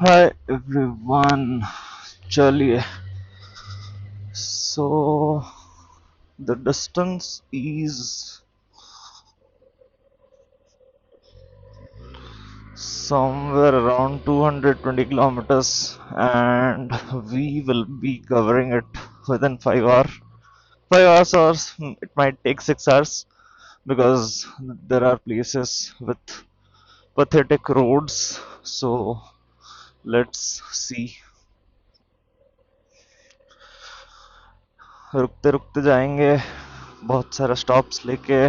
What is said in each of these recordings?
Hi everyone, चलिए. So the distance is somewhere around 220 kilometers, and we will be covering it within 5 hours. 5 hours, or it might take 6 hours, because there are places with pathetic roads. So let's see. रुकते रुकते जाएंगे, बहुत सारे stops लेके.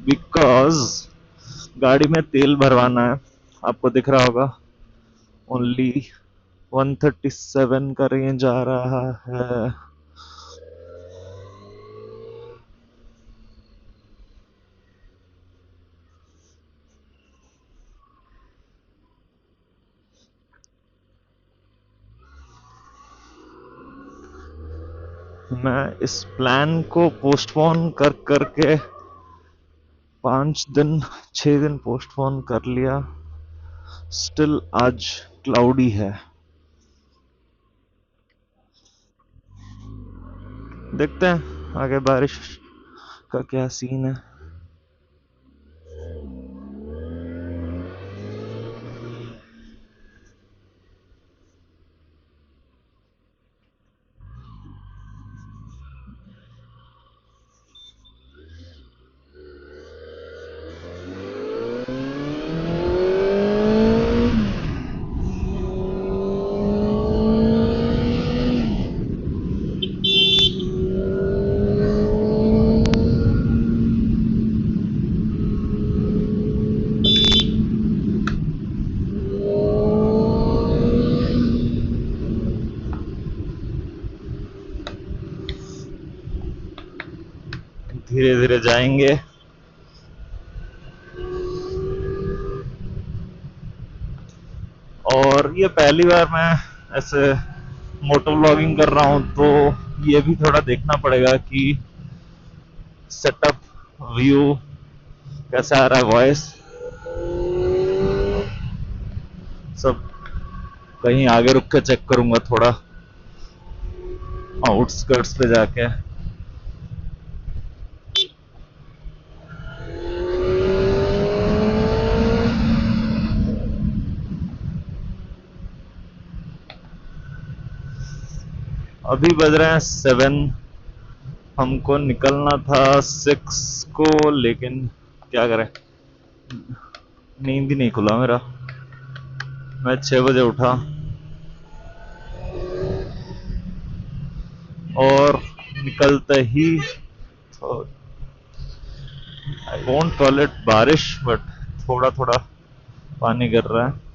Because गाड़ी में तेल भरवाना है. आपको दिख रहा होगा, ओनली 137 का रेंज आ रहा है. मैं इस प्लान को पोस्टपोन कर करके 5 दिन 6 दिन पोस्टपोन कर लिया. स्टिल आज क्लाउडी है. देखते हैं आगे बारिश का क्या सीन है. धीरे धीरे जाएंगे. और ये पहली बार मैं ऐसे मोटो व्लॉगिंग कर रहा हूँ, तो ये भी थोड़ा देखना पड़ेगा कि सेटअप, व्यू कैसा आ रहा है, वॉइस सब. कहीं आगे रुक के चेक करूंगा, थोड़ा आउटस्कर्ट्स पे जाके. अभी बज रहे हैं 7. हमको निकलना था 6 को, लेकिन क्या करें, नींद ही नहीं खुला मेरा. मैं 6 बजे उठा और निकलते ही, आई वोंट कॉल इट बारिश, बट थोड़ा थोड़ा पानी गिर रहा है.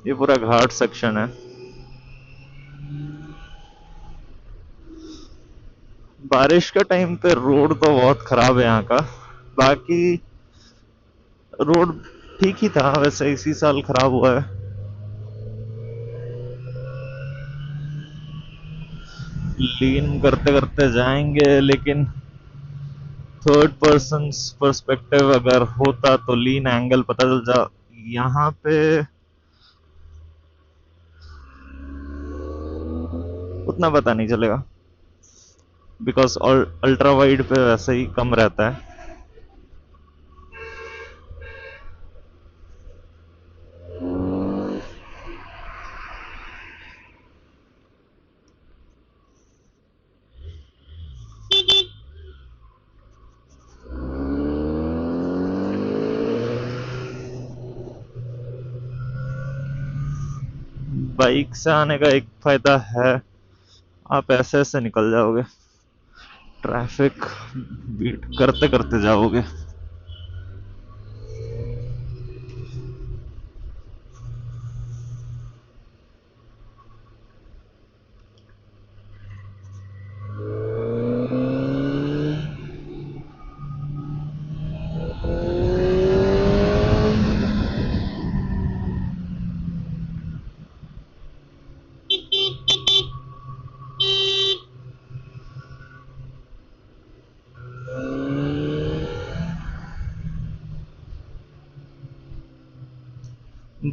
ये पूरा घाट सेक्शन है. बारिश का टाइम पे रोड तो बहुत खराब है यहाँ का. बाकी रोड ठीक ही था वैसे, इसी साल खराब हुआ है. लीन करते करते जाएंगे, लेकिन थर्ड पर्सन पर्सपेक्टिव अगर होता तो लीन एंगल पता चल जा। यहाँ पे उतना पता नहीं चलेगा बिकॉज अल्ट्रा वाइड पे वैसे ही कम रहता है। बाइक से आने का एक फायदा है, आप ऐसे ऐसे निकल जाओगे, ट्रैफिक बीट करते करते जाओगे।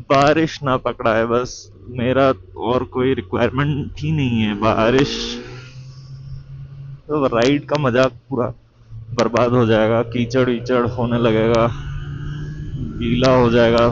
बारिश ना पकड़ा है बस, मेरा और कोई रिक्वायरमेंट ही नहीं है। बारिश तो राइड का मजा पूरा बर्बाद हो जाएगा, कीचड़ वीचड़ होने लगेगा, गीला हो जाएगा।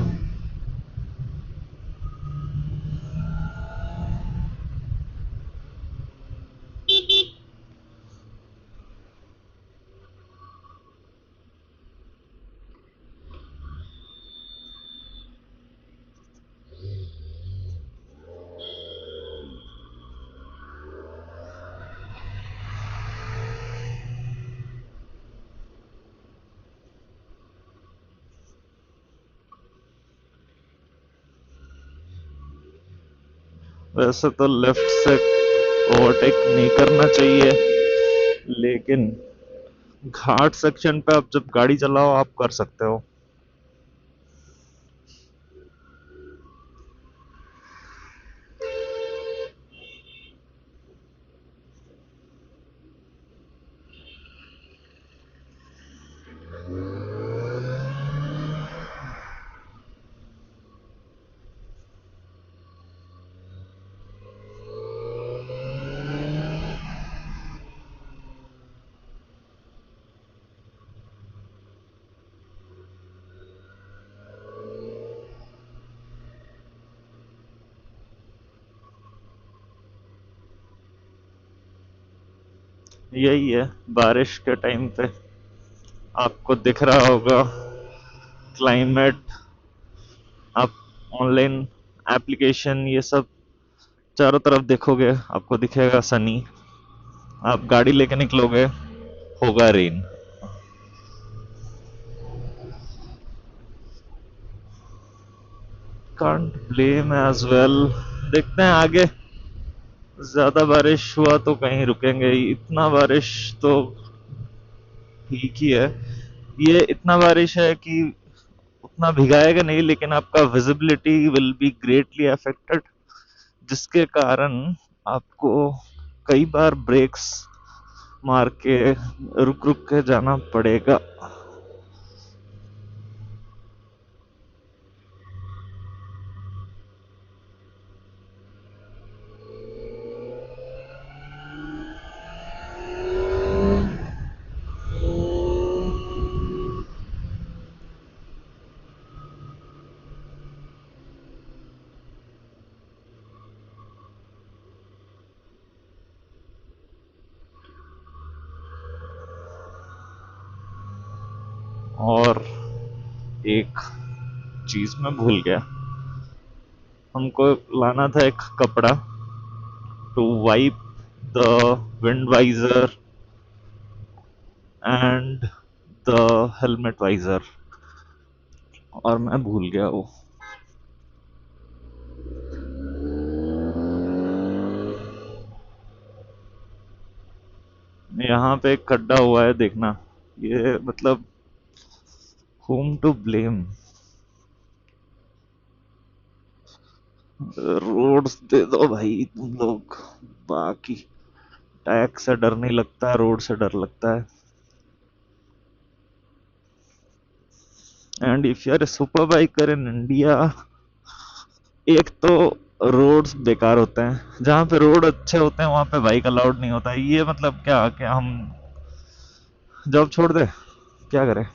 वैसे तो लेफ्ट से ओवरटेक नहीं करना चाहिए, लेकिन घाट सेक्शन पे आप जब गाड़ी चलाओ आप कर सकते हो। यही है, बारिश के टाइम पे आपको दिख रहा होगा क्लाइमेट, आप ऑनलाइन एप्लीकेशन ये सब चारों तरफ देखोगे आपको दिखेगा सनी, आप गाड़ी लेके निकलोगे होगा rain. Can't blame as well. देखते हैं आगे, ज्यादा बारिश हुआ तो कहीं रुकेंगे ही, इतना बारिश तो ठीक ही है। ये इतना बारिश है कि उतना भिगाएगा नहीं, लेकिन आपका visibility will be greatly affected, जिसके कारण आपको कई बार ब्रेक्स मार के रुक रुक के जाना पड़ेगा। और एक चीज मैं भूल गया, हमको लाना था एक कपड़ा to wipe the wind visor and the helmet visor, और मैं भूल गया वो। यहाँ पे एक खड्डा हुआ है देखना, ये मतलब whom to blame। रोड्स दे दो भाई तुम लोग, बाकी टैक्स से डर नहीं लगता, रोड से डर लगता है। And if you are a super biker in India, एक तो रोड्स बेकार होते हैं, जहाँ पे रोड अच्छे होते हैं वहां पे बाइक अलाउड नहीं होता। ये मतलब क्या क्या हम जॉब छोड़ दे, क्या करें।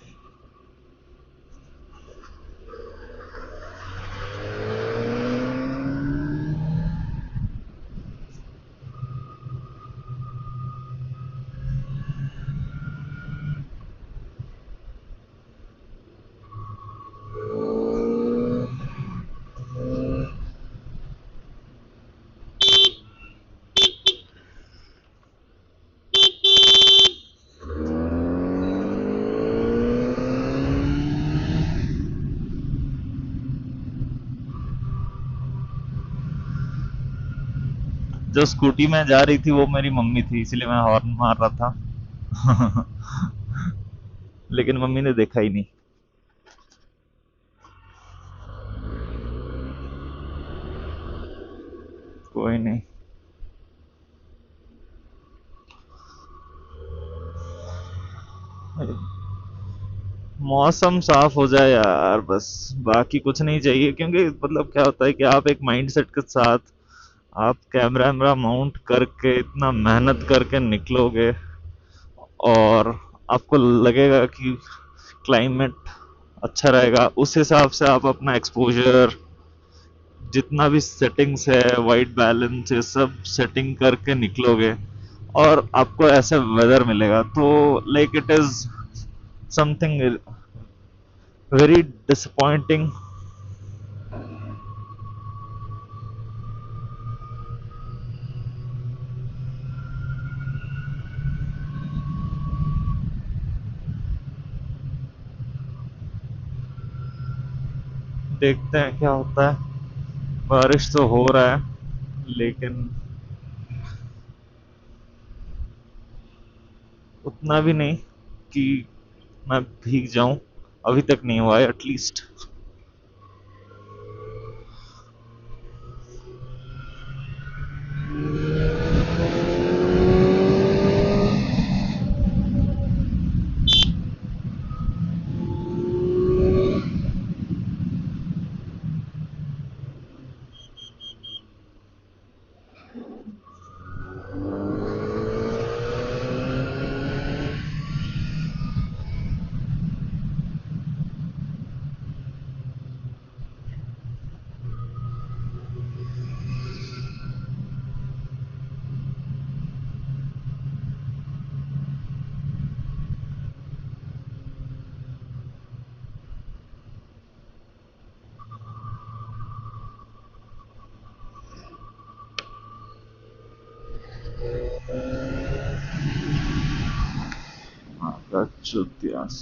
जो स्कूटी में जा रही थी वो मेरी मम्मी थी, इसलिए मैं हॉर्न मार रहा था। लेकिन मम्मी ने देखा ही नहीं। कोई नहीं। मौसम साफ हो जाए यार, बस बाकी कुछ नहीं चाहिए। क्योंकि मतलब क्या होता है कि आप एक माइंडसेट के साथ आप कैमरा वैमरा माउंट करके इतना मेहनत करके निकलोगे, और आपको लगेगा कि क्लाइमेट अच्छा रहेगा, उस हिसाब से आप अपना एक्सपोजर जितना भी सेटिंग्स है, वाइट बैलेंस, ये सब सेटिंग करके निकलोगे और आपको ऐसा वेदर मिलेगा, तो like it is something very disappointing. देखते हैं क्या होता है। बारिश तो हो रहा है, लेकिन उतना भी नहीं कि मैं भीग जाऊं। अभी तक नहीं हुआ है एटलीस्ट। चुतियास।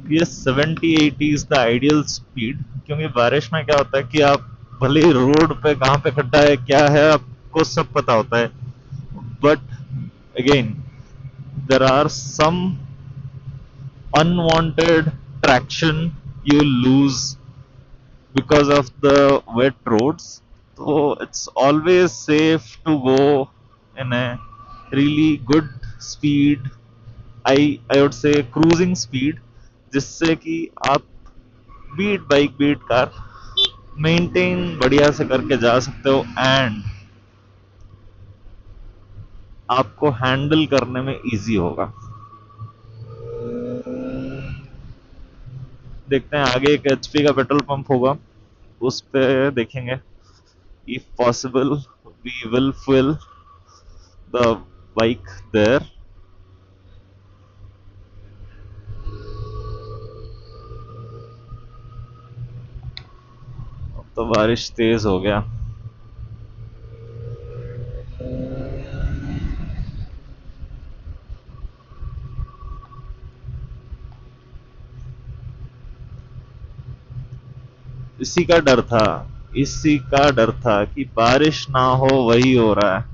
ये 70-80 इज द आइडियल स्पीड। क्योंकि बारिश में क्या होता है कि आप भले ही रोड पे कहाँ पे खड्डा है क्या है आपको सब पता होता है, but again there are some unwanted traction you lose because of the wet roads. So it's always safe to go in a really good speed. I would say cruising speed, जिससे कि आप beat bike beat car maintain बढ़िया से करके जा सकते हो, and आपको हैंडल करने में इजी होगा। देखते हैं आगे एक एचपी का पेट्रोल पंप होगा, उस पे देखेंगे। If possible we will fill the bike there. तो बारिश तेज हो गया। इसी का डर था, इसी का डर था कि बारिश ना हो, वही हो रहा है।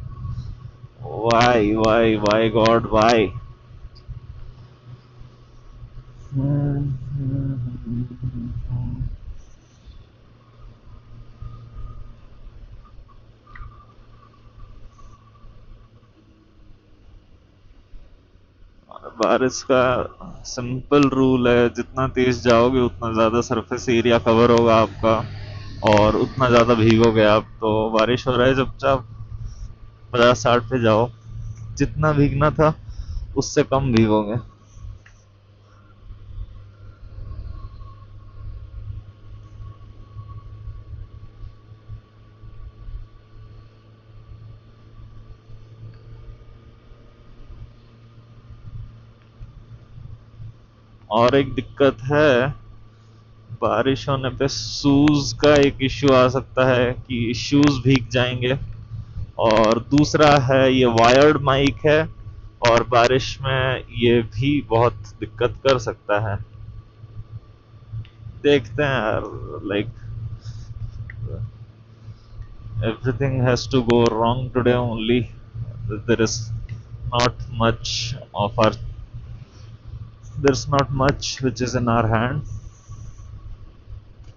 Why why why God why. बारिश का सिंपल रूल है, जितना तेज जाओगे उतना ज़्यादा सरफेस एरिया कवर होगा आपका और उतना ज़्यादा भीगोगे आप। तो बारिश हो रहा है, चुपचाप 50-60 पे जाओ, जितना भीगना था उससे कम भीगोगे। और एक दिक्कत है, बारिश होने पे शूज का एक इश्यू आ सकता है कि शूज भीग जाएंगे। और दूसरा है, ये वायर्ड माइक है और बारिश में ये भी बहुत दिक्कत कर सकता है। देखते हैं यार, like everything has to go wrong today only. There is not much of our there's not much which is in our hand.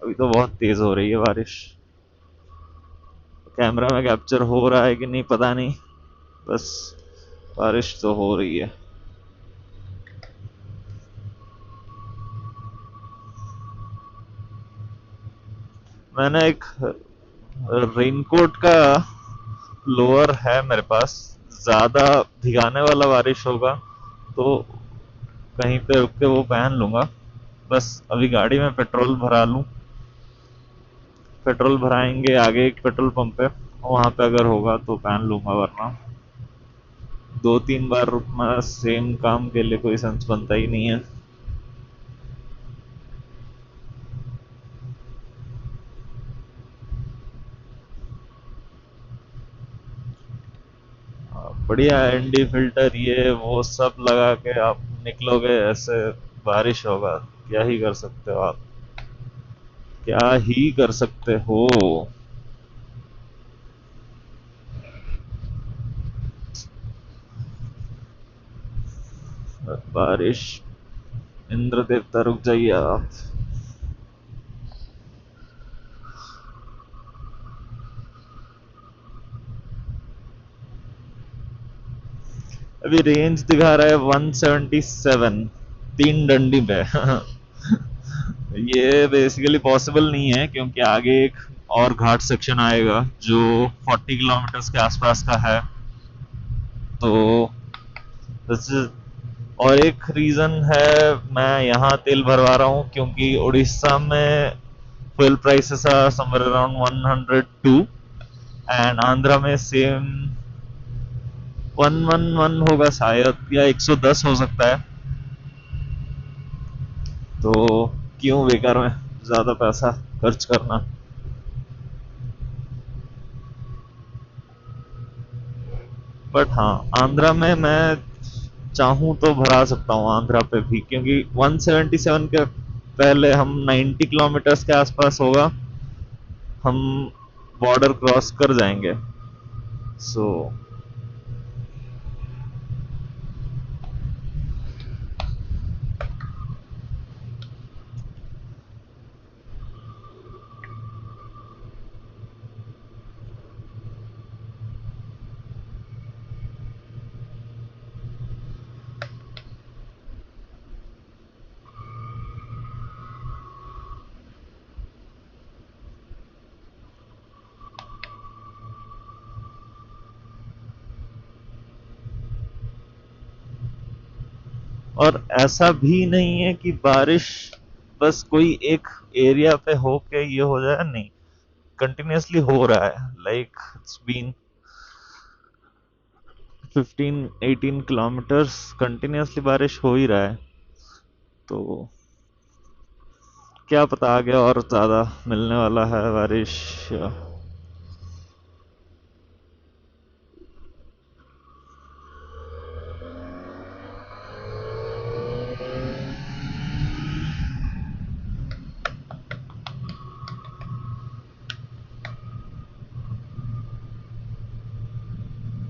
अभी तो बहुत तेज हो रही है बारिश। कैमरा में कैप्चर हो रहा है कि नहीं पता नहीं, बस बारिश तो हो रही है। मैंने एक रेनकोट का लोअर है मेरे पास, ज्यादा भिगाने वाला बारिश होगा तो कहीं पे रुक के वो पहन लूंगा। बस अभी गाड़ी में पेट्रोल भरा लूं, पेट्रोल भराएंगे आगे एक पेट्रोल पंप है, वहां पे अगर होगा तो पहन लूंगा, वरना 2-3 बार रुकना सेम काम के लिए कोई सेंस बनता ही नहीं है। बढ़िया एनडी फिल्टर ये वो सब लगा के आप निकलोगे, ऐसे बारिश होगा, क्या ही कर सकते हो आप, क्या ही कर सकते हो। बारिश, इंद्र देवता रुक जाइए आप। अभी रेंज दिखा रहा है 177, 3 डंडी पे। ये बेसिकली पॉसिबल नहीं है क्योंकि आगे एक और घाट सेक्शन आएगा जो 40 किलोमीटर के आसपास का है। तो this is- और एक रीजन है मैं यहाँ तेल भरवा रहा हूँ क्योंकि उड़ीसा में fuel prices are somewhere around 102 and Andhra में सेम 111 होगा शायद, या 110 हो सकता है। तो क्यों बेकार में ज्यादा पैसा खर्च करना। बट हाँ, आंध्रा में मैं चाहूँ तो भरा सकता हूँ आंध्रा पे भी, क्योंकि 177 के पहले हम 90 किलोमीटर्स के आसपास होगा, हम बॉर्डर क्रॉस कर जाएंगे। सो और ऐसा भी नहीं है कि बारिश बस कोई एक एरिया पे हो के ये हो जाए, नहीं, कंटिन्यूअसली हो रहा है। Like it's been 15-18 kilometres continuously बारिश हो ही रहा है। तो क्या पता आगे और ज्यादा मिलने वाला है बारिश।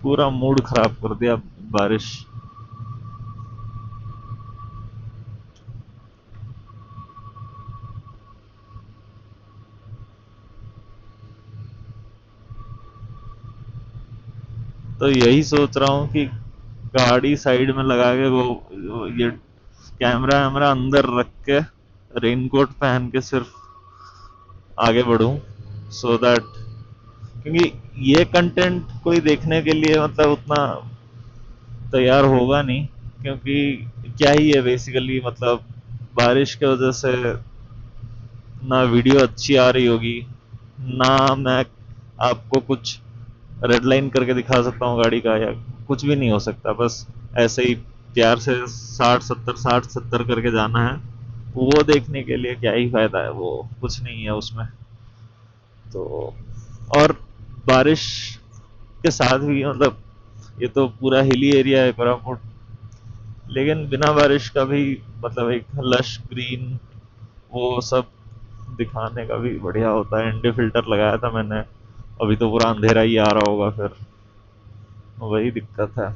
पूरा मूड खराब कर दिया बारिश। तो यही सोच रहा हूँ कि गाड़ी साइड में लगा के ये कैमरा वैमरा अंदर रख के रेनकोट पहन के सिर्फ आगे बढ़ूं, सो दैट, क्योंकि ये कंटेंट कोई देखने के लिए मतलब उतना तैयार होगा नहीं, क्योंकि क्या ही है बेसिकली, मतलब बारिश की वजह से ना वीडियो अच्छी आ रही होगी, ना मैं आपको कुछ रेड लाइन करके दिखा सकता हूँ गाड़ी का, या कुछ भी नहीं हो सकता, बस ऐसे ही प्यार से 60 70 60 70 करके जाना है। वो देखने के लिए क्या ही फायदा है, वो कुछ नहीं है उसमें। तो और बारिश के साथ भी मतलब ये तो पूरा हिली एरिया है कोरापुट, लेकिन बिना बारिश का भी मतलब एक लश ग्रीन वो सब दिखाने का भी बढ़िया होता है। एनडी फिल्टर लगाया था मैंने, अभी तो पूरा अंधेरा ही आ रहा होगा फिर, वही दिक्कत है।